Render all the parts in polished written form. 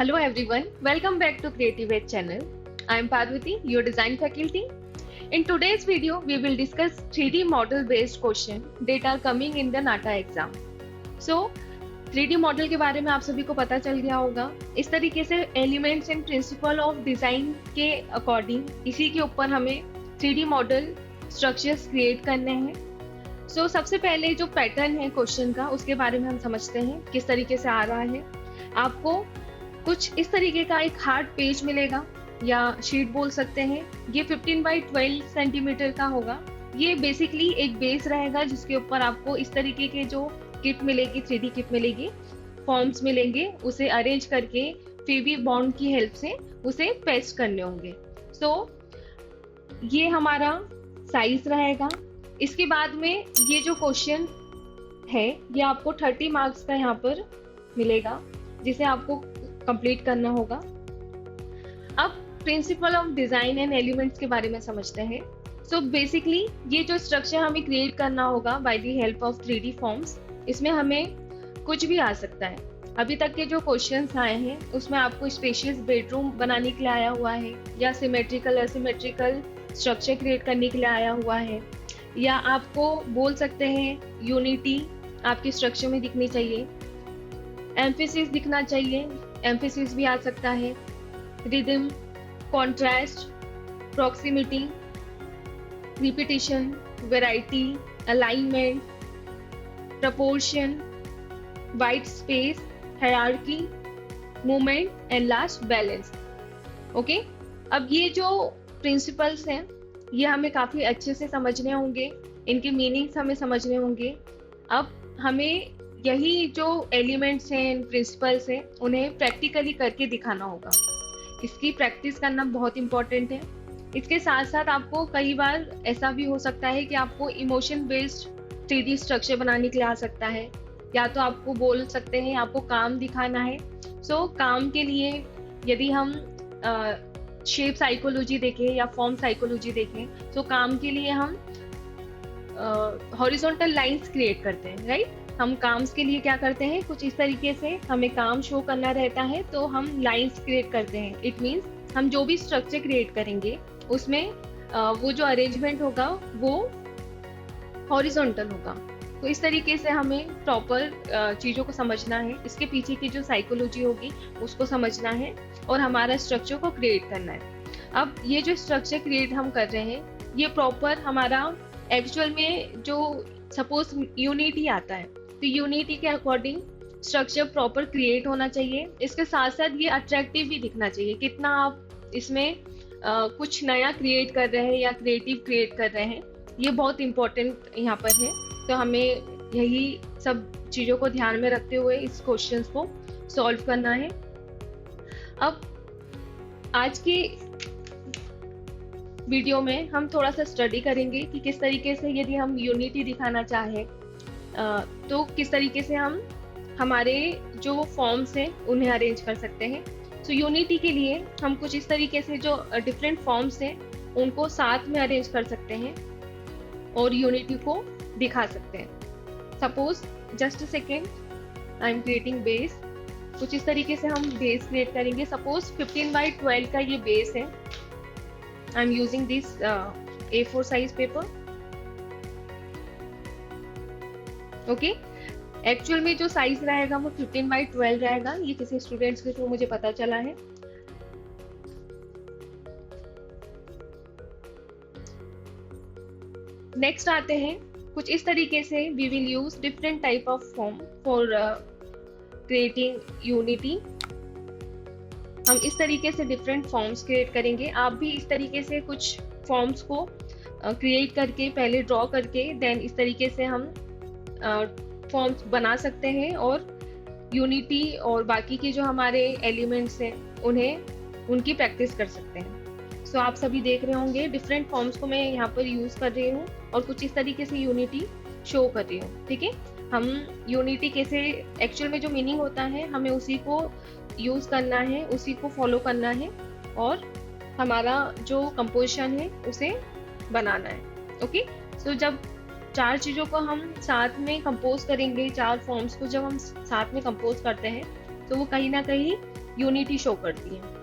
Hello everyone, welcome back to Creative Edge channel. I am Parvati, your design faculty. In today's video, we will discuss 3D model based question that are coming in the NATA exam. So, 3D model के बारे में आप सभी को पता चल गया होगा। इस तरीके से elements and principle of design के अकॉर्डिंग इसी के ऊपर हमें 3D मॉडल स्ट्रक्चर्स क्रिएट करने हैं। सो सबसे पहले जो पैटर्न है क्वेश्चन का उसके बारे में हम समझते हैं किस तरीके से आ रहा है। आपको कुछ इस तरीके का एक हार्ड पेज मिलेगा या शीट बोल सकते हैं। ये 15 बाई 12 सेंटीमीटर का होगा। ये बेसिकली एक बेस रहेगा जिसके ऊपर आपको इस तरीके के जो किट मिलेगी, 3D किट मिलेगी, फॉर्म्स मिलेंगे, उसे अरेंज करके फेवी बॉन्ड की हेल्प से उसे पेस्ट करने होंगे। सो ये हमारा साइज रहेगा। इसके बाद में ये जो क्वेश्चन है ये आपको 30 मार्क्स का यहाँ पर मिलेगा जिसे आपको कंप्लीट करना होगा। अब principle of design and elements के बारे में समझते हैं। सो बेसिकली ये जो स्ट्रक्चर हमें क्रिएट करना होगा by the help of 3D forms, इसमें हमें कुछ भी आ सकता है। अभी तक के जो क्वेश्चंस आए हैं उसमें आपको स्पेशियस बेडरूम बनाने के लिए आया हुआ है, या सिमेट्रिकल असिमेट्रिकल स्ट्रक्चर क्रिएट करने के लिए आया हुआ है, या आपको बोल सकते हैं यूनिटी आपके स्ट्रक्चर में दिखनी चाहिए, एम्फेसिस दिखना चाहिए, एम्फेसिस भी आ सकता है, rhythm, contrast, proximity, repetition, variety, alignment, proportion, white space, hierarchy, movement and last balance. Okay, अब ये जो प्रिंसिपल्स हैं ये हमें काफी अच्छे से समझने होंगे, इनके मीनिंग्स हमें समझने होंगे। अब हमें यही जो एलिमेंट्स हैं, प्रिंसिपल्स हैं, उन्हें प्रैक्टिकली करके दिखाना होगा। इसकी प्रैक्टिस करना बहुत इंपॉर्टेंट है। इसके साथ साथ आपको कई बार ऐसा भी हो सकता है कि आपको इमोशन बेस्ड 3D स्ट्रक्चर बनाने के लिए आ सकता है, या तो आपको बोल सकते हैं आपको काम दिखाना है। सो काम के लिए यदि हम शेप साइकोलॉजी देखें या फॉर्म साइकोलॉजी देखें, तो काम के लिए हम हॉरिजॉन्टल लाइंस क्रिएट करते हैं, राइट। हम काम्स के लिए क्या करते हैं, कुछ इस तरीके से हमें काम शो करना रहता है तो हम लाइंस क्रिएट करते हैं। इट मीन्स हम जो भी स्ट्रक्चर क्रिएट करेंगे उसमें वो जो अरेंजमेंट होगा वो हॉरिजॉन्टल होगा। तो इस तरीके से हमें प्रॉपर चीज़ों को समझना है, इसके पीछे की जो साइकोलॉजी होगी उसको समझना है और हमारा स्ट्रक्चर को क्रिएट करना है। अब ये जो स्ट्रक्चर क्रिएट हम कर रहे हैं ये प्रॉपर हमारा एक्चुअल में जो सपोज यूनिटी आता है तो यूनिटी के अकॉर्डिंग स्ट्रक्चर प्रॉपर क्रिएट होना चाहिए। इसके साथ साथ ये अट्रैक्टिव भी दिखना चाहिए, कितना आप इसमें कुछ नया क्रिएट कर रहे हैं या क्रिएटिव क्रिएट कर रहे हैं, ये बहुत इम्पोर्टेंट यहाँ पर है। तो हमें यही सब चीज़ों को ध्यान में रखते हुए इस क्वेश्चंस को सॉल्व करना है। अब आज की वीडियो में हम थोड़ा सा स्टडी करेंगे कि किस तरीके से यदि हम यूनिटी दिखाना चाहें तो किस तरीके से हम हमारे जो फॉर्म्स हैं उन्हें अरेंज कर सकते हैं। सो यूनिटी के लिए हम कुछ इस तरीके से जो डिफरेंट फॉर्म्स हैं उनको साथ में अरेंज कर सकते हैं और यूनिटी को दिखा सकते हैं। Suppose just a second, I am creating base. कुछ इस तरीके से हम बेस क्रिएट करेंगे। सपोज 15 बाई 12 का ये बेस है। I am using this A4 size paper. Okay, actual में जो साइज रहेगा वो 15 बाई 12 रहेगा। ये किसी स्टूडेंट्स के थ्रू मुझे पता चला है। नेक्स्ट आते हैं, कुछ इस तरीके से we will use different type of form for creating unity. हम इस तरीके से डिफरेंट फॉर्म्स क्रिएट करेंगे। आप भी इस तरीके से कुछ फॉर्म्स को क्रिएट करके पहले ड्रॉ करके देन इस तरीके से हम फॉर्म्स बना सकते हैं और यूनिटी और बाकी के जो हमारे एलिमेंट्स हैं उनकी प्रैक्टिस कर सकते हैं। सो आप सभी देख रहे होंगे डिफरेंट फॉर्म्स को मैं यहाँ पर यूज कर रही हूँ और कुछ इस तरीके से यूनिटी शो कर रही हूँ। ठीक है, हम यूनिटी कैसे एक्चुअल में जो मीनिंग होता है हमें उसी को यूज करना है, उसी को फॉलो करना है और हमारा जो कंपोजिशन है उसे बनाना है। ओके, सो जब चार चीज़ों को हम साथ में कंपोज करेंगे, चार फॉर्म्स को जब हम साथ में कंपोज करते हैं तो वो कहीं ना कहीं यूनिटी शो करती है।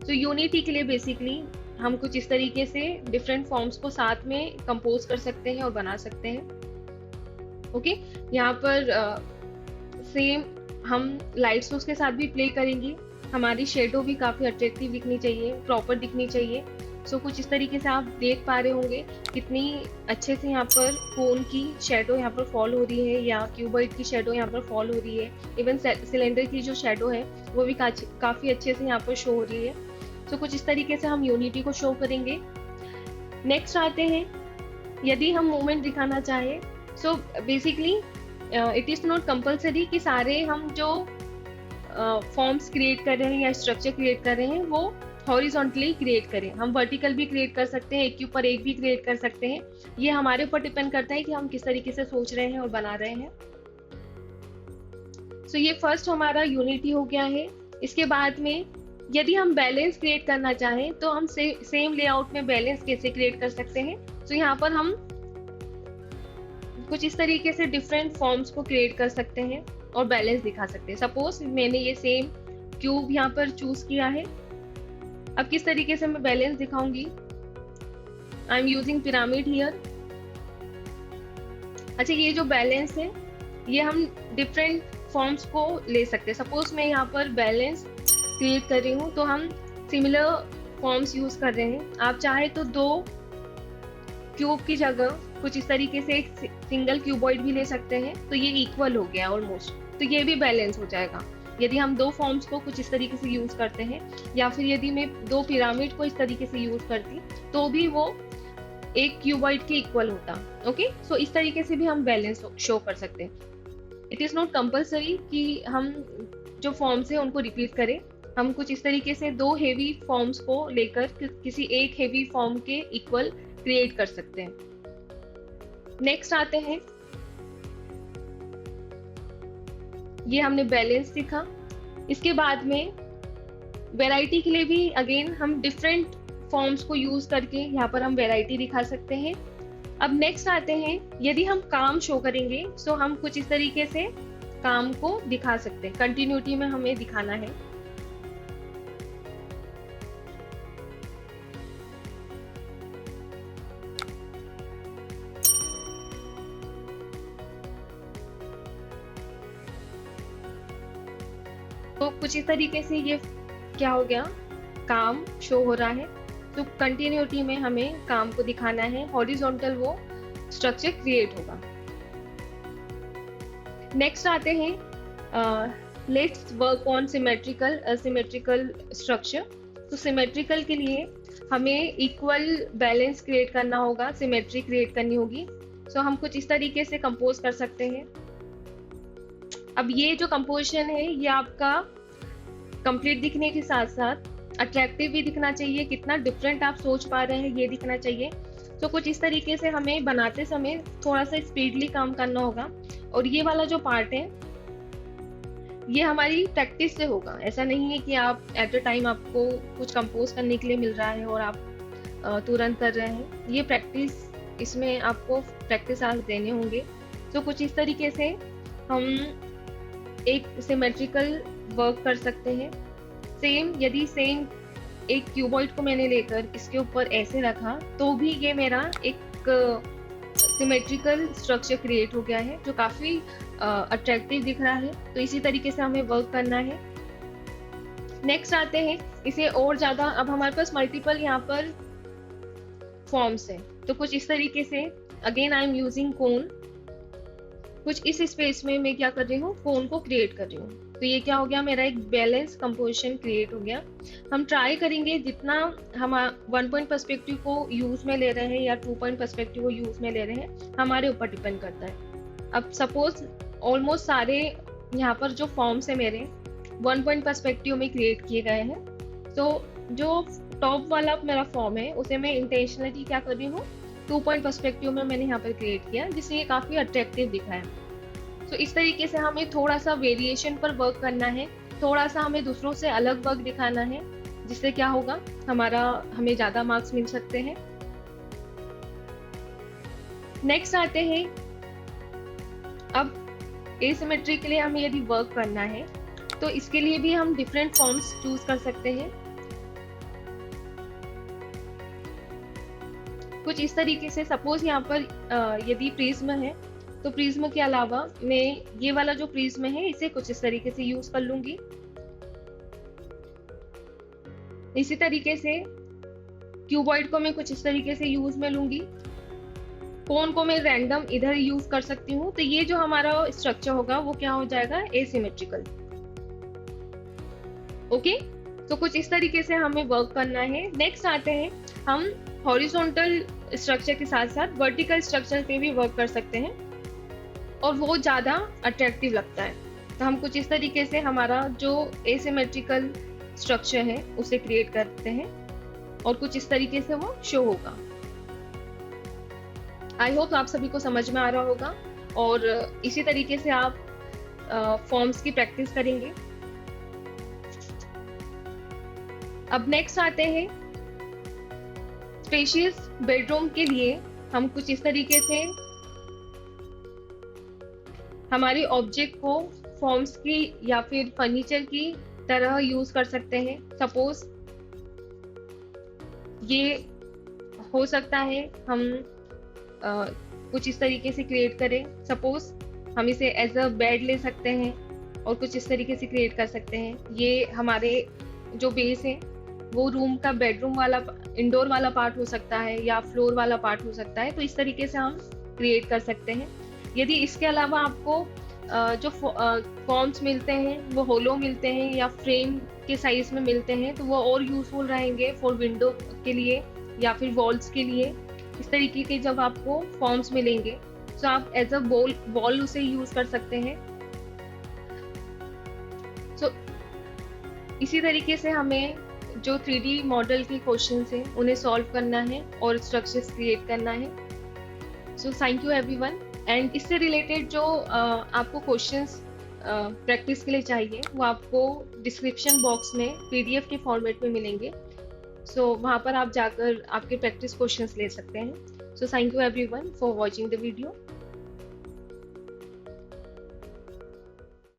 तो यूनिटी के लिए बेसिकली हम कुछ इस तरीके से डिफरेंट फॉर्म्स को साथ में कंपोज कर सकते हैं और बना सकते हैं। ओके, यहाँ पर सेम हम लाइट सोर्स के साथ भी प्ले करेंगे। हमारी शेडो भी काफ़ी अट्रैक्टिव दिखनी चाहिए, प्रॉपर दिखनी चाहिए। सो कुछ इस तरीके से आप देख पा रहे होंगे कितनी अच्छे से यहाँ पर कोन की शेडो यहाँ पर फॉल हो रही है या क्यूबॉइड की शेडो यहाँ पर फॉल हो रही है। इवन सिलेंडर की जो शेडो है वो भी काफ़ी अच्छे से यहाँ पर शो हो रही है। सो कुछ इस तरीके से हम यूनिटी को शो करेंगे। नेक्स्ट आते हैं, यदि हम मूवमेंट दिखाना चाहें, so basically it is not compulsory कि सारे हम जो फॉर्म्स क्रिएट कर रहे हैं या स्ट्रक्चर क्रिएट कर रहे हैं वो हॉरिजॉन्टली क्रिएट करें। हम वर्टिकल भी क्रिएट कर सकते हैं, एक के ऊपर एक भी क्रिएट कर सकते हैं। ये हमारे ऊपर डिपेंड करता है कि हम किस तरीके से सोच रहे हैं और बना रहे हैं। सो ये फर्स्ट हमारा यूनिटी हो गया है। इसके बाद में यदि हम बैलेंस क्रिएट करना चाहें तो हम सेम लेआउट में बैलेंस कैसे क्रिएट कर सकते हैं। तो यहाँ पर हम कुछ इस तरीके से डिफरेंट फॉर्म्स को क्रिएट कर सकते हैं और बैलेंस दिखा सकते हैं। सपोज मैंने ये सेम क्यूब यहाँ पर चूज किया है। अब किस तरीके से मैं बैलेंस दिखाऊंगी, I am using pyramid here. अच्छा, ये जो बैलेंस है ये हम डिफरेंट फॉर्म्स को ले सकते हैं। सपोज मैं यहाँ पर बैलेंस क्रिएट कर रही हूँ तो हम सिमिलर फॉर्म्स यूज कर रहे हैं। आप चाहे तो दो क्यूब की जगह कुछ इस तरीके से एक सिंगल क्यूबॉइड भी ले सकते हैं, तो ये इक्वल हो गया ऑलमोस्ट, तो ये भी बैलेंस हो जाएगा यदि हम दो फॉर्म्स को कुछ इस तरीके से यूज करते हैं। या फिर यदि मैं दो पिरामिड को इस तरीके से यूज करती तो भी वो एक क्यूबॉइड के इक्वल होता। ओके, सो इस तरीके से भी हम बैलेंस शो कर सकते हैं। इट इज नॉट कंपल्सरी कि हम जो फॉर्म्स है उनको रिपीट करें। हम कुछ इस तरीके से दो हेवी फॉर्म्स को लेकर किसी एक हेवी फॉर्म के इक्वल क्रिएट कर सकते हैं। नेक्स्ट आते हैं, ये हमने बैलेंस सीखा। इसके बाद में वैरायटी के लिए भी अगेन हम डिफरेंट फॉर्म्स को यूज करके यहाँ पर हम वैरायटी दिखा सकते हैं। अब नेक्स्ट आते हैं, यदि हम काम शो करेंगे सो हम कुछ इस तरीके से काम को दिखा सकते हैं। कंटिन्यूटी में हमें दिखाना है। तो कुछ इस तरीके से ये क्या हो गया, काम शो हो रहा है। तो कंटिन्यूटी में हमें काम को दिखाना है, हॉरिजॉन्टल वो स्ट्रक्चर क्रिएट होगा। नेक्स्ट आते हैं, let's work on symmetrical asymmetrical structure. तो सिमेट्रिकल के लिए हमें इक्वल बैलेंस क्रिएट करना होगा, सिमेट्री क्रिएट करनी होगी। सो हम कुछ इस तरीके से कंपोज कर सकते हैं। अब ये जो कंपोजिशन है ये आपका कंप्लीट दिखने के साथ साथ अट्रैक्टिव भी दिखना चाहिए, कितना डिफरेंट आप सोच पा रहे हैं ये दिखना चाहिए। तो कुछ इस तरीके से हमें बनाते समय थोड़ा सा स्पीडली काम करना होगा। और ये वाला जो पार्ट है ये हमारी प्रैक्टिस से होगा। ऐसा नहीं है कि आप एट अ टाइम आपको कुछ कंपोज करने के लिए मिल रहा है और आप तुरंत कर रहे हैं। ये प्रैक्टिस, इसमें आपको प्रैक्टिस आवर्स देने होंगे। तो कुछ इस तरीके से हम एक सिमेट्रिकल वर्क कर सकते हैं। सेम यदि सेम एक क्यूबॉइड को मैंने लेकर इसके ऊपर ऐसे रखा तो भी ये मेरा एक सिमेट्रिकल स्ट्रक्चर क्रिएट हो गया है जो काफी अट्रैक्टिव दिख रहा है। तो इसी तरीके से हमें वर्क करना है। नेक्स्ट आते हैं, इसे और ज्यादा, अब हमारे पास मल्टीपल यहाँ पर फॉर्म्स है। तो कुछ इस तरीके से अगेन आई एम यूजिंग कोन। कुछ इस स्पेस में मैं क्या कर रही हूँ, कोन को क्रिएट कर रही हूँ। तो ये क्या हो गया, मेरा एक बैलेंस कंपोजिशन क्रिएट हो गया। हम ट्राई करेंगे जितना हम 1 पॉइंट पर्सपेक्टिव को यूज में ले रहे हैं या 2 पॉइंट पर्सपेक्टिव को यूज में ले रहे हैं, हमारे ऊपर डिपेंड करता है। अब सपोज ऑलमोस्ट सारे यहाँ पर जो फॉर्म्स है मेरे 1 पॉइंट पर्सपेक्टिव में क्रिएट किए गए हैं। तो जो टॉप वाला मेरा फॉर्म है उसे मैं इंटेंशनली क्या कर रही हूँ, 2 पॉइंट पर्सपेक्टिव में मैंने यहाँ पर क्रिएट किया, जिससे ये काफी अट्रैक्टिव दिखा है। तो इस तरीके से हमें थोड़ा सा वेरिएशन पर वर्क करना है, थोड़ा सा हमें दूसरों से अलग वर्क दिखाना है, जिससे क्या होगा, हमें ज्यादा मार्क्स मिल सकते हैं। नेक्स्ट आते हैं, अब एसिमेट्री के लिए हमें यदि वर्क करना है तो इसके लिए भी हम डिफरेंट फॉर्म्स चूज कर सकते हैं। कुछ इस तरीके से, सपोज यहाँ पर यदि प्रिज्म है तो प्रिज्म के अलावा मैं ये वाला जो प्रिज्म है इसे कुछ इस तरीके से यूज कर लूंगी। इसी तरीके से क्यूबॉइड को मैं कुछ इस तरीके से यूज में लूंगी। कोन को मैं रैंडम इधर यूज कर सकती हूँ। तो ये जो हमारा स्ट्रक्चर होगा वो क्या हो जाएगा, एसिमेट्रिकल। ओके, तो कुछ इस तरीके से हमें वर्क करना है। नेक्स्ट आते हैं, हम हॉरिजॉन्टल स्ट्रक्चर के साथ साथ वर्टिकल स्ट्रक्चर पे भी वर्क कर सकते हैं और वो ज़्यादा अट्रैक्टिव लगता है। तो हम कुछ इस तरीके से हमारा जो एसिमेट्रिकल स्ट्रक्चर है उसे क्रिएट करते हैं और कुछ इस तरीके से वो शो होगा। आई होप आप सभी को समझ में आ रहा होगा और इसी तरीके से आप फॉर्म्स की प्रैक्टिस करेंगे। अब नेक्स्ट आते हैं, स्पेशियस बेडरूम के लिए हम कुछ इस तरीके से हमारे ऑब्जेक्ट को फॉर्म्स की या फिर फर्नीचर की तरह यूज कर सकते हैं। सपोज ये हो सकता है हम कुछ इस तरीके से क्रिएट करें। सपोज हम इसे एज अ बेड ले सकते हैं और कुछ इस तरीके से क्रिएट कर सकते हैं। ये हमारे जो बेस है वो रूम का बेडरूम वाला इंडोर वाला पार्ट हो सकता है या फ्लोर वाला पार्ट हो सकता है। तो इस तरीके से हम क्रिएट कर सकते हैं। यदि इसके अलावा आपको जो फॉर्म्स मिलते हैं वो होलो मिलते हैं या फ्रेम के साइज में मिलते हैं तो वो और यूजफुल रहेंगे फॉर विंडो के लिए या फिर वॉल्स के लिए। इस तरीके के जब आपको फॉर्म्स मिलेंगे तो आप एज अ वॉल उसे यूज कर सकते हैं। सो इसी तरीके से हमें जो 3D मॉडल के क्वेश्चंस हैं उन्हें सॉल्व करना है और स्ट्रक्चर्स क्रिएट करना है। So thank you everyone. And इससे रिलेटेड जो आपको क्वेश्चंस प्रैक्टिस के लिए चाहिए वो आपको डिस्क्रिप्शन बॉक्स में PDF के फॉर्मेट में मिलेंगे। सो वहाँ पर आप जाकर आपके प्रैक्टिस क्वेश्चंस ले सकते हैं। So thank you everyone for watching the video.